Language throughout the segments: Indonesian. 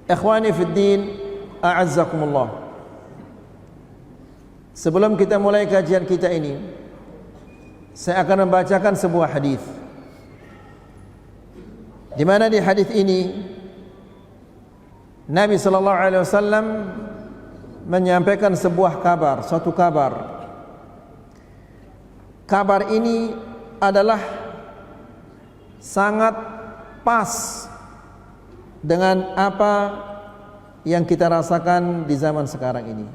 Ikhwani fid din, a'azzakumullah. Sebelum kita mulai kajian kita ini, saya akan membacakan sebuah hadis. Di mana di hadis ini Nabi sallallahu alaihi wasallam menyampaikan sebuah kabar, suatu kabar. Kabar ini adalah sangat pas dengan apa yang kita rasakan di zaman sekarang ini.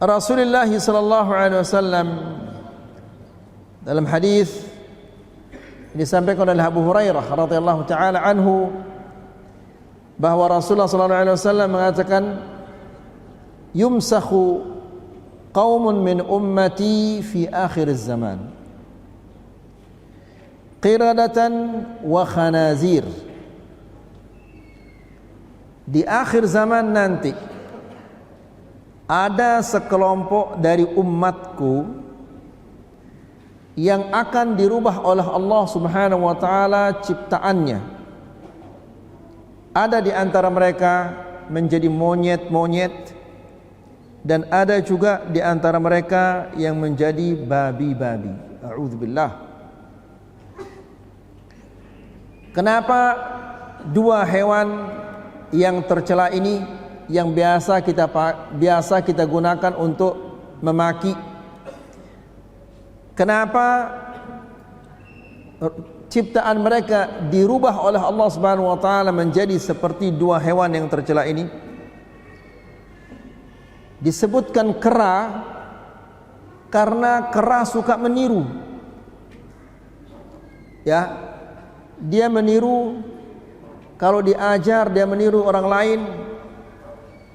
Rasulullah sallallahu alaihi wasallam dalam hadis disampaikan oleh Abu Hurairah radhiyallahu taala anhu bahwa Rasulullah sallallahu alaihi wasallam mengatakan, yumsakhu qaumun min ummati fi akhir zaman qiradatan wa khanazir. Di akhir zaman nanti ada sekelompok dari umatku yang akan dirubah oleh Allah Subhanahu wa taala ciptaannya. Ada di antara mereka menjadi monyet-monyet, dan ada juga di antara mereka yang menjadi babi-babi. A'udzubillah. Kenapa dua hewan yang tercela ini yang biasa kita gunakan untuk memaki? Kenapa ciptaan mereka dirubah oleh Allah Subhanahu wa taala menjadi seperti dua hewan yang tercela ini? Disebutkan kera karena kera suka meniru. Ya, dia meniru, kalau diajar dia meniru orang lain.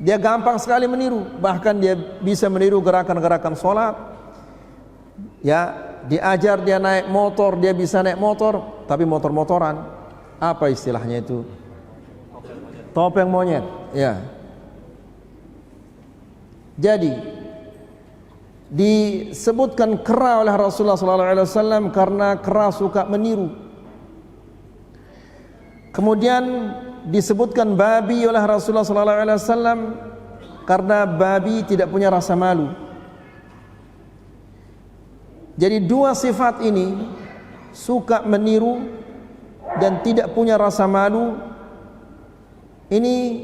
Dia gampang sekali meniru, bahkan dia bisa meniru gerakan-gerakan sholat. Ya, diajar dia naik motor, dia bisa naik motor, tapi motor-motoran. Apa istilahnya itu? Topeng monyet. Ya. Jadi disebutkan kera oleh Rasulullah SAW karena kera suka meniru. Kemudian disebutkan babi oleh Rasulullah SAW karena babi tidak punya rasa malu. Jadi dua sifat ini, suka meniru dan tidak punya rasa malu, ini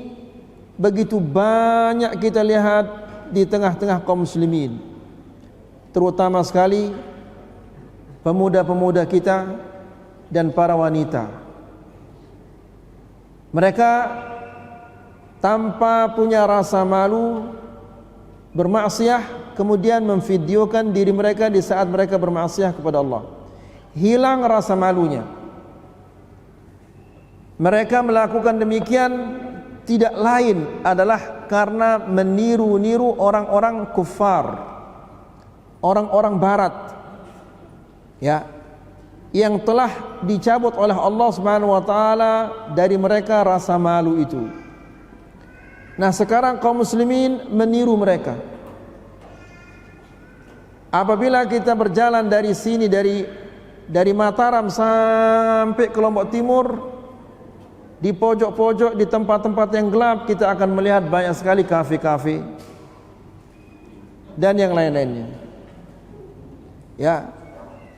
begitu banyak kita lihat di tengah-tengah kaum muslimin, terutama sekali pemuda-pemuda kita dan para wanita. Mereka tanpa punya rasa malu bermaksiat, kemudian memvideokan diri mereka di saat mereka bermaksiat kepada Allah. Hilang rasa malunya. Mereka melakukan demikian tidak lain adalah karena meniru-niru orang-orang kufar, orang-orang barat, ya, yang telah dicabut oleh Allah Subhanahu wa taala dari mereka rasa malu itu. Nah, sekarang kaum muslimin meniru mereka. Apabila kita berjalan dari sini, dari Mataram sampai ke Lombok Timur, di pojok-pojok, di tempat-tempat yang gelap, kita akan melihat banyak sekali kafe-kafe dan yang lain-lainnya. Ya,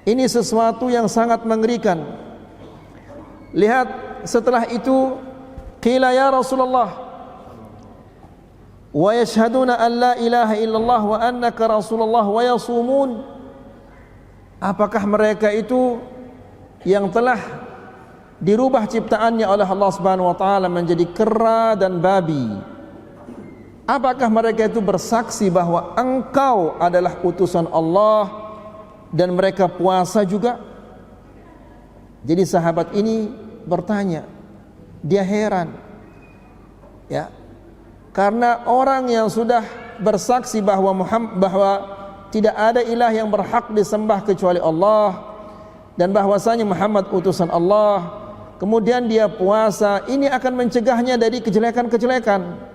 ini sesuatu yang sangat mengerikan. Lihat, setelah itu qila ya Rasulullah wa yashhaduna an la ilaha illallah wa annaka Rasulullah wa yasumun. Apakah mereka itu yang telah dirubah ciptaannya oleh Allah Subhanahu wa taala menjadi kera dan babi? Apakah mereka itu bersaksi bahwa engkau adalah utusan Allah dan mereka puasa juga? Jadi sahabat ini bertanya, dia heran, ya, karena orang yang sudah bersaksi bahwa tidak ada ilah yang berhak disembah kecuali Allah dan bahwasanya Muhammad utusan Allah, kemudian dia puasa, ini akan mencegahnya dari kejelekan-kejelekan.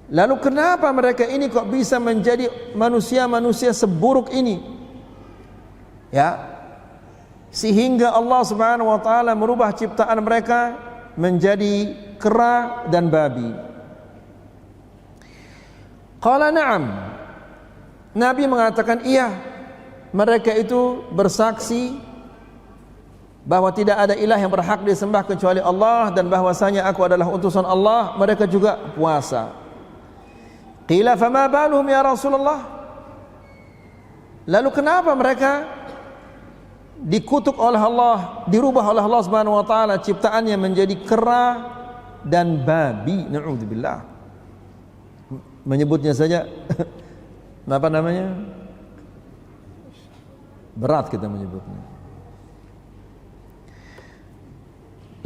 Lalu kenapa mereka ini kok bisa menjadi manusia-manusia seburuk ini? Ya, sehingga Allah Subhanahu wa taala merubah ciptaan mereka menjadi kera dan babi. Qala na'am. Nabi mengatakan iya, mereka itu bersaksi bahwa tidak ada ilah yang berhak disembah kecuali Allah dan bahwasanya aku adalah utusan Allah. Mereka juga puasa. Qila fama baluhum ya Rasulullah? Lalu kenapa mereka dikutuk oleh Allah, dirubah oleh Allah Subhanahu wa taala ciptaannya menjadi kera dan babi? Na'udzubillah. Menyebutnya saja apa namanya? Berat kita menyebutnya.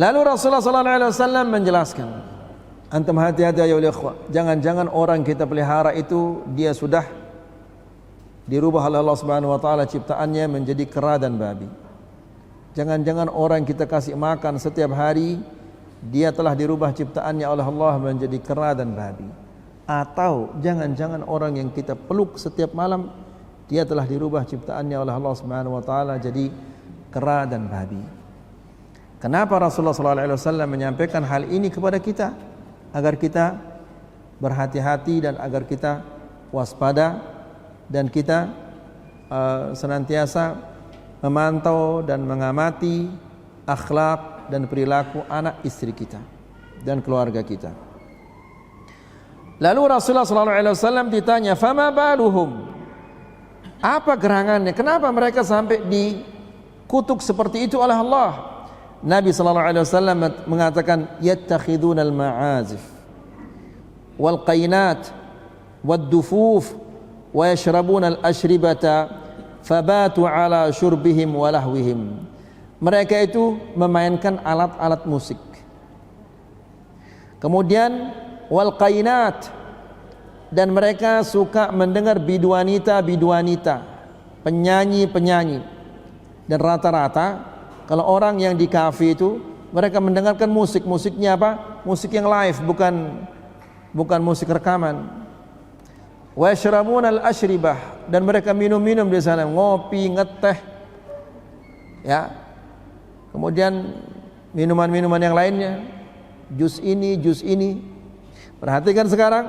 Lalu Rasulullah sallallahu alaihi wasallam menjelaskan, antum hati-hati ya ikhwah, jangan-jangan orang kita pelihara itu dia sudah dirubah oleh Allah Subhanahu wa taala ciptaannya menjadi kera dan babi. Jangan-jangan orang kita kasih makan setiap hari dia telah dirubah ciptaannya oleh Allah menjadi kera dan babi. Atau jangan-jangan orang yang kita peluk setiap malam dia telah dirubah ciptaannya oleh Allah Subhanahu wa taala jadi kera dan babi. Kenapa Rasulullah sallallahu alaihi wasallam menyampaikan hal ini kepada kita? Agar kita berhati-hati dan agar kita waspada dan kita senantiasa memantau dan mengamati akhlak dan perilaku anak istri kita dan keluarga kita. Lalu Rasulullah SAW ditanya, "Fama baluhum?" Apa gerangannya? Kenapa mereka sampai dikutuk seperti itu oleh Allah? Nabi SAW mengatakan, "Yattakhidunal ma'azif wal qainat wad dufuf wa yashrabuna al-ashribata fabatu ala syurbihim wa lahwihim." Mereka itu memainkan alat-alat musik. Kemudian wal qainat, dan mereka suka mendengar biduanita, penyanyi-penyanyi. Dan rata-rata kalau orang yang di kafe itu mereka mendengarkan musiknya apa? Musik yang live, bukan musik rekaman. Wa yashrabuna al-ashribah, dan mereka minum-minum di sana, ngopi, ngeteh. Ya. Kemudian minuman-minuman yang lainnya, jus ini. Perhatikan sekarang.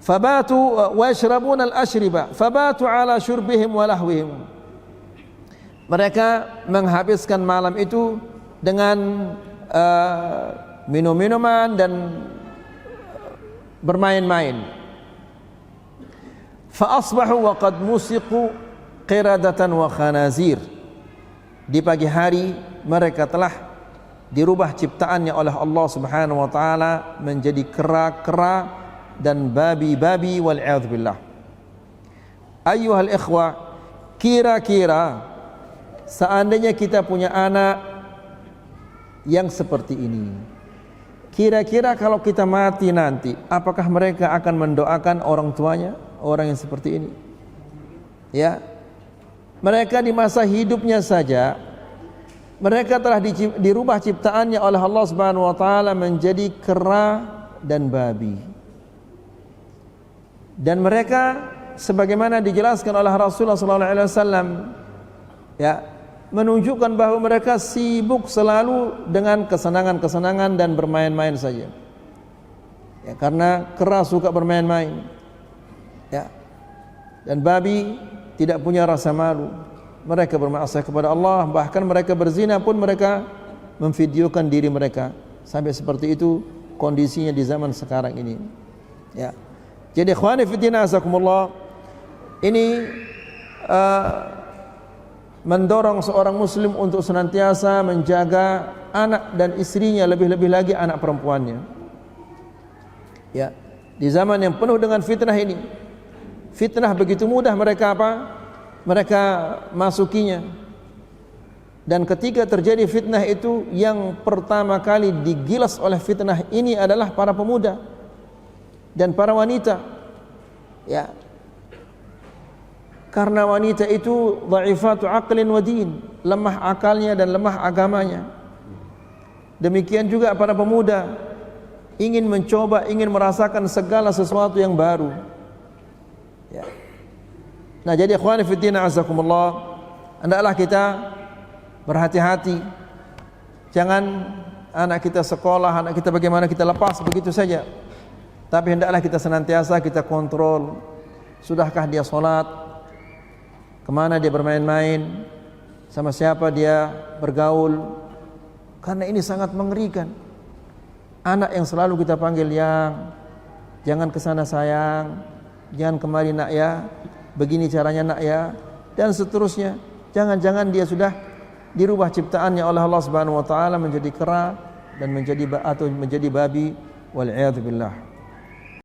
Fabatu wa yashrabuna al-ashribah fabatu ala syurbihim wa lahwihim. Mereka menghabiskan malam itu dengan minum-minuman dan bermain-main. Fa asbahu wa qad musiqu qiradatan wa khanazir. Di pagi hari mereka telah dirubah ciptaannya oleh Allah Subhanahu wa taala menjadi kera-kera dan babi-babi wal a'udzu billah. Ayyuhal ikhwah, kira-kira seandainya kita punya anak yang seperti ini, kira-kira kalau kita mati nanti, apakah mereka akan mendoakan orang tuanya, orang yang seperti ini? Ya, mereka di masa hidupnya saja mereka telah dirubah ciptaannya oleh Allah Subhanahu wa taala menjadi kera dan babi. Dan mereka sebagaimana dijelaskan oleh Rasulullah sallallahu alaihi wasallam, ya, menunjukkan bahwa mereka sibuk selalu dengan kesenangan-kesenangan dan bermain-main saja. Ya, karena kera suka bermain-main. Ya. Dan babi tidak punya rasa malu. Mereka bermaksiat kepada Allah, bahkan mereka berzina pun mereka memvideokan diri mereka. Sampai seperti itu kondisinya di zaman sekarang ini. Ya. Jadi ikhwani fillah azakumullah, ini mendorong seorang muslim untuk senantiasa menjaga anak dan istrinya, lebih-lebih lagi anak perempuannya. Ya, di zaman yang penuh dengan fitnah ini. Fitnah begitu mudah mereka mereka masukinya. Dan ketika terjadi fitnah itu, yang pertama kali digilas oleh fitnah ini adalah para pemuda dan para wanita. Ya. Karena wanita itu dhaifatu aqlin wa din, lemah akalnya dan lemah agamanya. Demikian juga para pemuda ingin mencoba, ingin merasakan segala sesuatu yang baru. Ya. Nah, jadi ikhwani fi din azakumullah, hendaklah kita berhati-hati. Jangan anak kita sekolah, anak kita bagaimana kita lepas begitu saja. Tapi hendaklah kita senantiasa kita kontrol. Sudahkah dia sholat? Kemana dia bermain-main? Sama siapa dia bergaul? Karena ini sangat mengerikan. Anak yang selalu kita panggil, yang jangan kesana sayang, jangan kemari nak ya, begini caranya nak ya, dan seterusnya. Jangan-jangan dia sudah dirubah ciptaannya oleh Allah Subhanahu wa taala menjadi kera dan menjadi babi, wal a'yadu billah.